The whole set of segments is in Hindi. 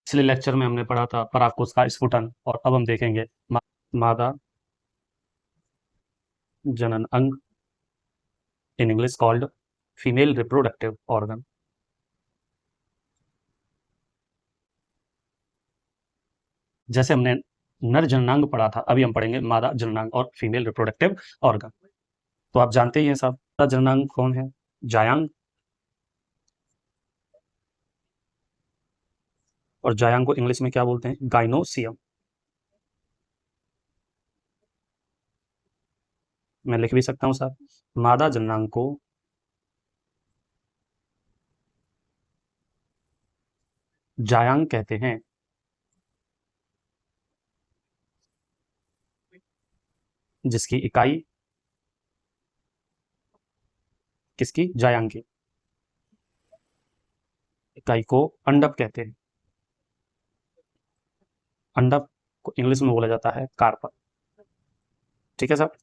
पिछले लेक्चर में हमने पढ़ा था परागकोश का स्फुटन, और अब हम देखेंगे मादा जनन अंग, in English called female reproductive organ. जैसे हमने नर जननांग पढ़ा था, अभी हम पढ़ेंगे मादा जननांग और फीमेल रिप्रोडक्टिव ऑर्गन। तो आप जानते ही हैं साहब, मादा जननांग कौन है? जायांग। और जायांग को इंग्लिश में क्या बोलते हैं? गाइनोसियम। मैं लिख भी सकता हूँ साहब, मादा जननांग को जायांग कहते हैं, जिसकी इकाई किसकी? जायांग की इकाई को अंडक कहते हैं। अंडक को इंग्लिश में बोला जाता है कार्पल। ठीक है साहब,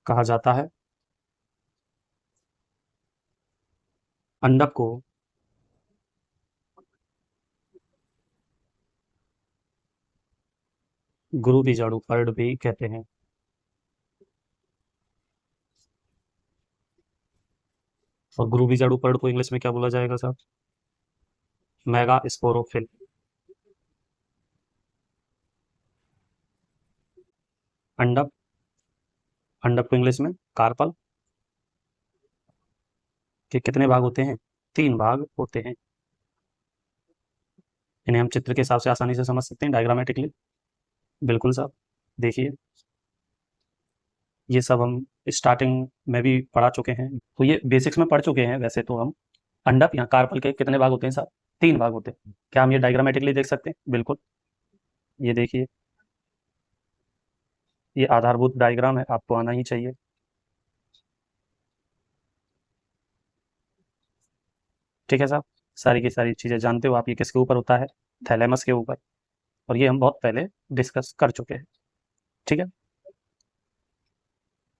कहा जाता है अंडक को गुरु बीजाणु पर्ड भी कहते हैं। और गुरु बीजाणु पर्ड को इंग्लिश में क्या बोला जाएगा साहब? Mega sporophyll. अंडक, अंडक को इंग्लिश में कार्पल के कितने भाग होते हैं? 3 भाग होते हैं। इन्हें हम चित्र के हिसाब से आसानी से समझ सकते हैं, डायग्रामेटिकली। बिल्कुल साहब, देखिए ये सब हम स्टार्टिंग में भी पढ़ा चुके हैं, तो ये बेसिक्स में पढ़ चुके हैं वैसे तो हम। अंडक या कार्पल के कितने भाग होते हैं साहब? 3 भाग होते हैं। क्या हम ये डायग्रामेटिकली देख सकते हैं? बिल्कुल। ये देखिए, ये आधारभूत डायग्राम है, आपको आना ही चाहिए। ठीक है साहब, सारी की सारी चीज़ें जानते हो आप। ये किसके ऊपर होता है? थैलेमस के ऊपर। और ये हम बहुत पहले डिस्कस कर चुके हैं। ठीक है,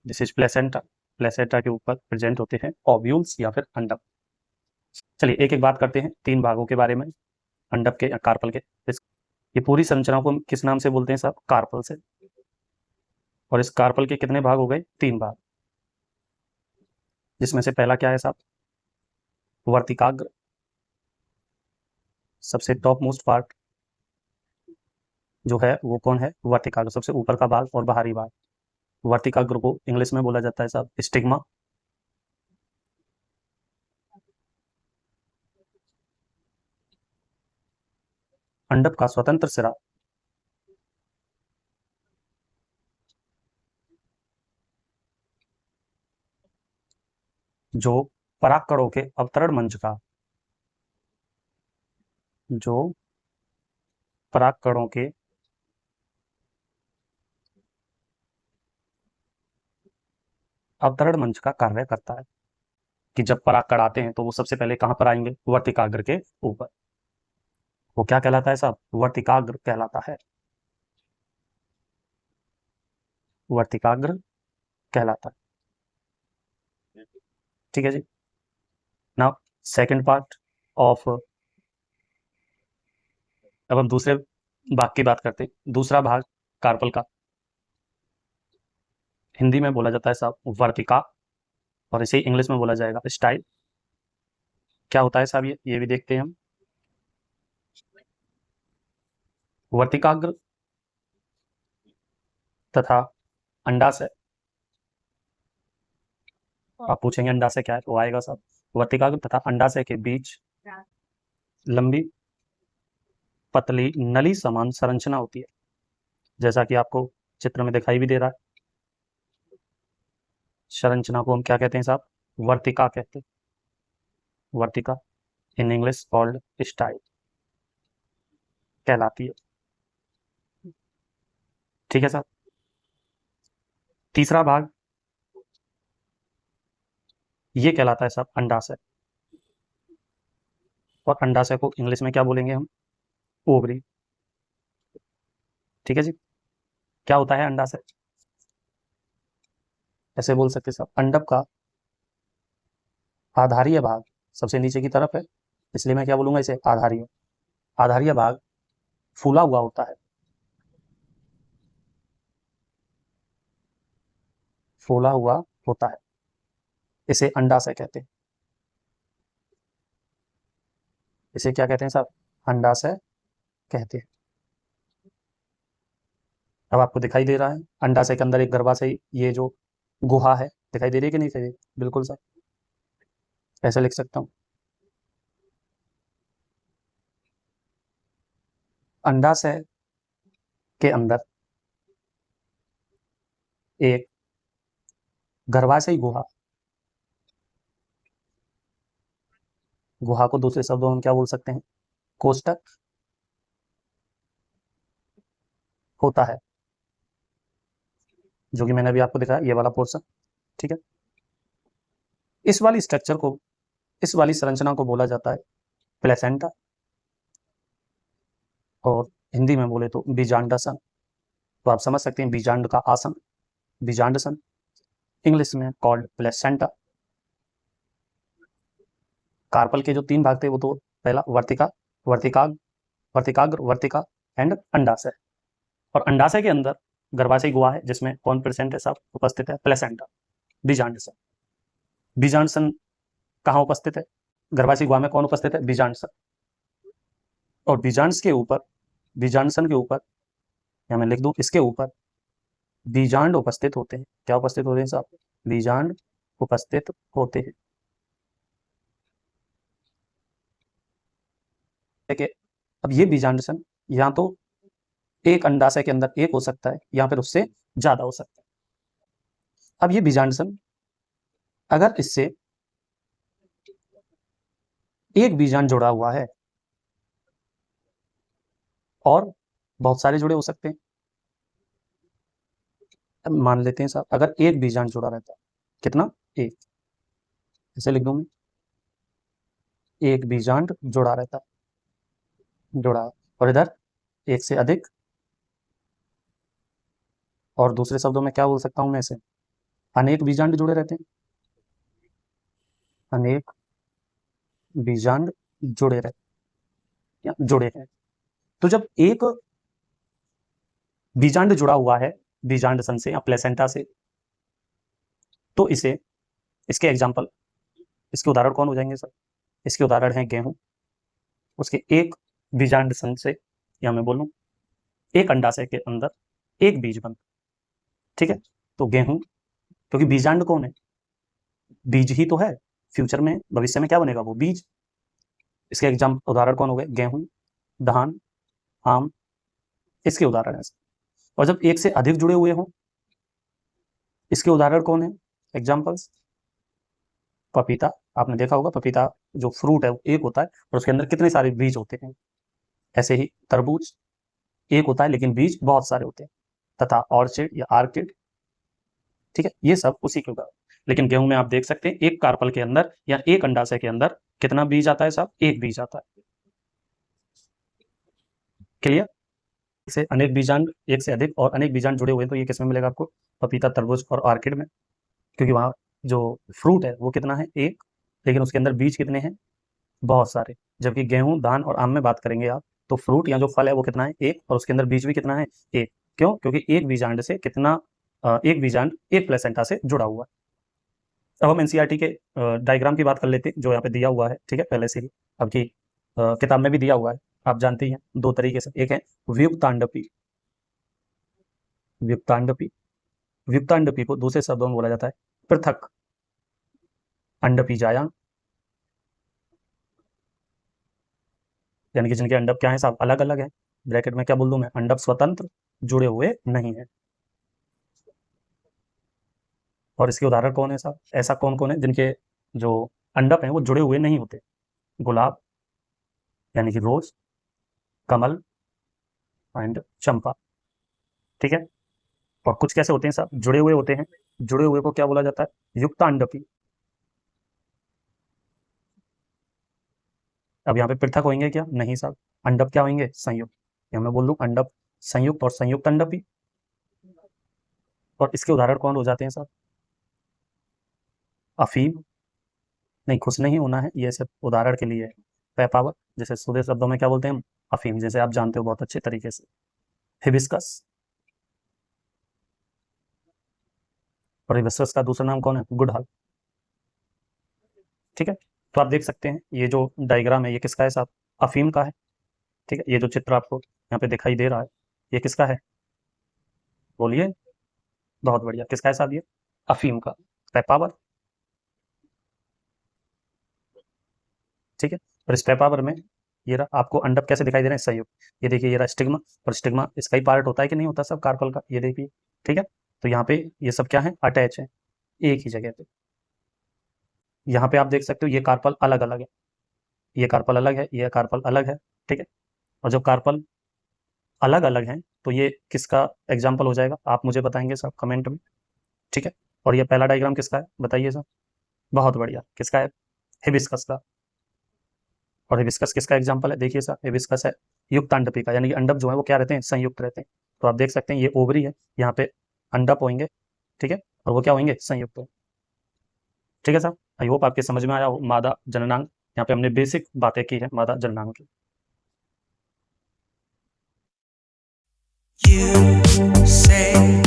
दिस इज प्लेसेंटा। प्लेसेंटा के ऊपर प्रेजेंट होते हैं ओव्यूल्स या फिर अंडक। चलिए एक एक बात करते हैं 3 भागों के बारे में, अंडक के या कार्पल के। ये पूरी संरचना को हम किस नाम से बोलते हैं साहब? कार्पल से। और इस कार्पल के कितने भाग हो गए? 3 भाग, जिसमें से पहला क्या है साहब? वर्तिकाग्र, सबसे टॉप मोस्ट पार्ट जो है वो कौन है? वर्तिकाग्र, सबसे ऊपर का भाग और बाहरी भाग। वर्तिकाग्र को इंग्लिश में बोला जाता है साहब स्टिग्मा। अंडक का स्वतंत्र सिरा जो परागकणों के अवतरण मंच का, जो परागकणों के अवतरण मंच का कार्य करता है, कि जब परागकण आते हैं तो वो सबसे पहले कहाँ पर आएंगे? वर्तिकाग्र के ऊपर। वो क्या कहलाता है साहब? वर्तिकाग्र कहलाता है। वर्तिकाग्र कहलाता है। ठीक है जी। नाउ सेकंड पार्ट ऑफ, अब हम दूसरे भाग की बात करते हैं। दूसरा भाग कार्पल का हिंदी में बोला जाता है साहब वर्तिका, और इसे इंग्लिश में बोला जाएगा स्टाइल। क्या होता है साहब? ये भी देखते हैं हम। वर्तिकाग्र तथा अंडाशय। आप पूछेंगे अंडाशय क्या है, तो आएगा साहब वर्तिकाग्र तथा अंडाशय के बीच लंबी पतली नली समान संरचना होती है, जैसा कि आपको चित्र में दिखाई भी दे रहा है। संरचना को हम क्या कहते हैं साहब? वर्तिका कहते हैं। वर्तिका, इन इंग्लिश कॉल्ड स्टाइल कहलाती है। ठीक है साहब। तीसरा भाग ये कहलाता है साहब अंडाशय। और अंडाशय को इंग्लिश में क्या बोलेंगे हम? ओवरी। ठीक है जी। क्या होता है अंडाशय? ऐसे बोल सकते हैं साहब, अंडक का आधारीय भाग सबसे नीचे की तरफ है, इसलिए मैं क्या बोलूँगा इसे, आधारीय। आधारीय भाग फूला हुआ होता है, फूला हुआ होता है, इसे अंडाशय कहते हैं। इसे क्या कहते हैं साहब, अंडाशय कहते हैं। अब आपको दिखाई दे रहा है अंडाशय के अंदर एक गर्भाशय, ये जो गुहा है, दिखाई दे रही है कि नहीं दिखाई दे रही? बिल्कुल साहब, ऐसे लिख सकता हूँ, अंडाशय के अंदर एक गर्भाशयी गुहा, गुहा को दूसरे शब्दों में क्या बोल सकते हैं, कोष्ठक होता है, जो कि मैंने अभी आपको दिखाया, ये वाला पोर्शन। ठीक है, इस वाली स्ट्रक्चर को, इस वाली संरचना को बोला जाता है प्लेसेंटा, और हिंदी में बोले तो बीजांडासन। तो आप समझ सकते हैं बीजांड का आसन, बीजांडसन, इंग्लिश में कॉल्ड प्लेसेंटा। कार्पल के जो 3 भाग थे वो तो, पहला वर्तिका, वर्तिकाग्र, वर्तिकाग्र, वर्तिका एंड अंडाशय। और अंडाशय के अंदर गर्भाशय गुहा है, जिसमें कौन प्रेजेंट है साहब, उपस्थित है, प्लेसेंटा, बीजांडसन। बीजांडसन कहाँ उपस्थित है, गर्भाशय गुहा में कौन उपस्थित है, बीजांडसन। और बीजांड्स के ऊपर, बीजांडसन के ऊपर, या मैं लिख दूं इसके ऊपर, बीजांड उपस्थित होते हैं। क्या उपस्थित होते हैं साहब, बीजांड उपस्थित होते हैं। ठीक है, अब ये बीजांडसन या तो एक अंडाशय के अंदर एक हो सकता है, या फिर उससे ज्यादा हो सकता है। अब ये बीजांडसन, अगर इससे एक बीजांड जुड़ा हुआ है, और बहुत सारे जुड़े हो सकते हैं, अब मान लेते हैं साहब अगर एक बीजांड जुड़ा रहता है, कितना, एक, ऐसे लिख दूं मैं, एक बीजांड जुड़ा रहता है, जुड़ा, और इधर एक से अधिक, और दूसरे शब्दों में क्या बोल सकता हूं मैं इसे, अनेक बीजांड जुड़े रहते हैं, अनेक बीजांड जुड़े रहते हैं, या जुड़े हैं। तो जब एक बीजांड जुड़ा हुआ है बीजांड सन से या प्लेसेंटा से, तो इसे, इसके एग्जाम्पल, इसके उदाहरण कौन हो जाएंगे सर, इसके उदाहरण हैं गेहूं, उसके एक बीजांड सन से, या मैं बोलूं एक अंडाशय के अंदर एक बीज बन, ठीक है। तो गेहूं, क्योंकि बीजांड कौन है, बीज ही तो है, फ्यूचर में, भविष्य में क्या बनेगा, वो बीज। इसके एग्जाम्पल, उदाहरण कौन हो गए, गेहूं, धान, आम, इसके उदाहरण है। और जब एक से अधिक जुड़े हुए हों, इसके उदाहरण कौन है, एग्जाम्पल्स, पपीता, आपने देखा होगा पपीता जो फ्रूट है वो एक होता है और उसके अंदर कितने सारे बीज होते हैं। ऐसे ही तरबूज एक होता है लेकिन बीज बहुत सारे होते हैं, तथा ऑर्चिड या आर्किड, ठीक है, ये सब उसी के उदाहरण। लेकिन गेहूं में आप देख सकते हैं एक कार्पल के अंदर या एक अंडाशय के अंदर कितना बीज आता है साहब, एक बीज आता है। क्लियर, इसे अनेक बीजांड, एक से अधिक और अनेक बीजांड जुड़े हुए हैं, तो ये किसमें मिलेगा आपको, पपीता, तरबूज और ऑर्किड में, क्योंकि वहां जो फ्रूट है वो कितना है, एक, लेकिन उसके अंदर बीज कितने हैं, बहुत सारे। जबकि गेहूं, धान और आम में बात करेंगे आप, तो फ्रूट या जो फल है वो कितना है, एक, और उसके अंदर बीज भी कितना है, एक। क्यों, क्योंकि एक बीजांड से कितना, एक बीजांड एक प्लेसेंटा से जुड़ा हुआ है। अब हम एनसीईआरटी के डायग्राम की बात कर लेते हैं, जो यहाँ पे दिया हुआ है, ठीक है, पहले से ही, अब की किताब में भी दिया हुआ है, आप जानते ही हैं, दो तरीके से, एक है व्युत्तांडपी, व्युत्तांडपी, व्युत्तांडपी को दूसरे शब्दों में बोला जाता है पृथक अंडपीजायाम, यानी कि जिनके अंडप क्या है साहब, अलग अलग है, ब्रैकेट में क्या बोल दूं मैं, अंडप स्वतंत्र जुड़े हुए नहीं है। और इसके उदाहरण कौन है साहब, ऐसा कौन कौन है जिनके जो अंडप हैं वो जुड़े हुए नहीं होते, गुलाब, यानी कि रोज, कमल एंड चंपा, ठीक है। और कुछ कैसे होते हैं साहब, जुड़े हुए होते हैं, जुड़े हुए को क्या बोला जाता है, युक्तांडपी। अब यहाँ पे पृथक होंगे क्या, नहीं साहब, अंडप क्या होंगे, संयुक्त, या मैं बोल दूं अंडप संयुक्त और संयुक्त अंडपी। और इसके उदाहरण कौन हो जाते हैं साहब, अफीम, नहीं खुश नहीं होना है, ये सिर्फ उदाहरण के लिए है, पेपावर, जैसे सीधे शब्दों में क्या बोलते हैं हम, अफीम, जैसे आप जानते हो बहुत अच्छे तरीके से। हिबिस्कस, और हिबिस्कस का दूसरा नाम कौन है, गुड़हल। ठीक है, तो आप देख सकते हैं ये जो डायग्राम है ये किसका है साहब, अफीम का है। ठीक है, ये जो चित्र आपको यहाँ पे दिखाई दे रहा है ये किसका है, बोलिए, बहुत बढ़िया, किसका है साहब ये, अफीम का, पेपावर। ठीक है, और इस पेपावर में ये रहा, आपको अंडक कैसे दिखाई दे रहे हैं, संयुक्त। ये देखिए ये रहा स्टिग्मा, और स्टिग्मा इसका ही पार्ट होता है कि नहीं होता सब कार्पल का, ये देखिए। ठीक है, तो यहाँ पे ये सब क्या है, अटैच है एक ही जगह पे। यहाँ पे आप देख सकते हो ये कार्पल अलग अलग है, ये कार्पल अलग है, ये कार्पल अलग है। ठीक है, और जब कार्पल अलग अलग हैं तो ये किसका एग्जाम्पल हो जाएगा, आप मुझे बताएंगे साहब कमेंट में। ठीक है, और ये पहला डायग्राम किसका है बताइए साहब, बहुत बढ़िया, किसका है, हिबिस्कस का। और हिबिस्कस किसका एग्जाम्पल है, देखिए साहब हिबिस्कस है युक्त अंडपी का, यानी कि अंडप जो है वो क्या रहते हैं, संयुक्त रहते हैं। तो आप देख सकते हैं ये ओवरी है, यहाँ पे अंडप होंगे। ठीक है, और वो क्या होंगे, संयुक्त। ठीक है साहब, आई होप आपके समझ में आया हो मादा जननांग, यहाँ पे हमने बेसिक बातें की है मादा जननांग की। You say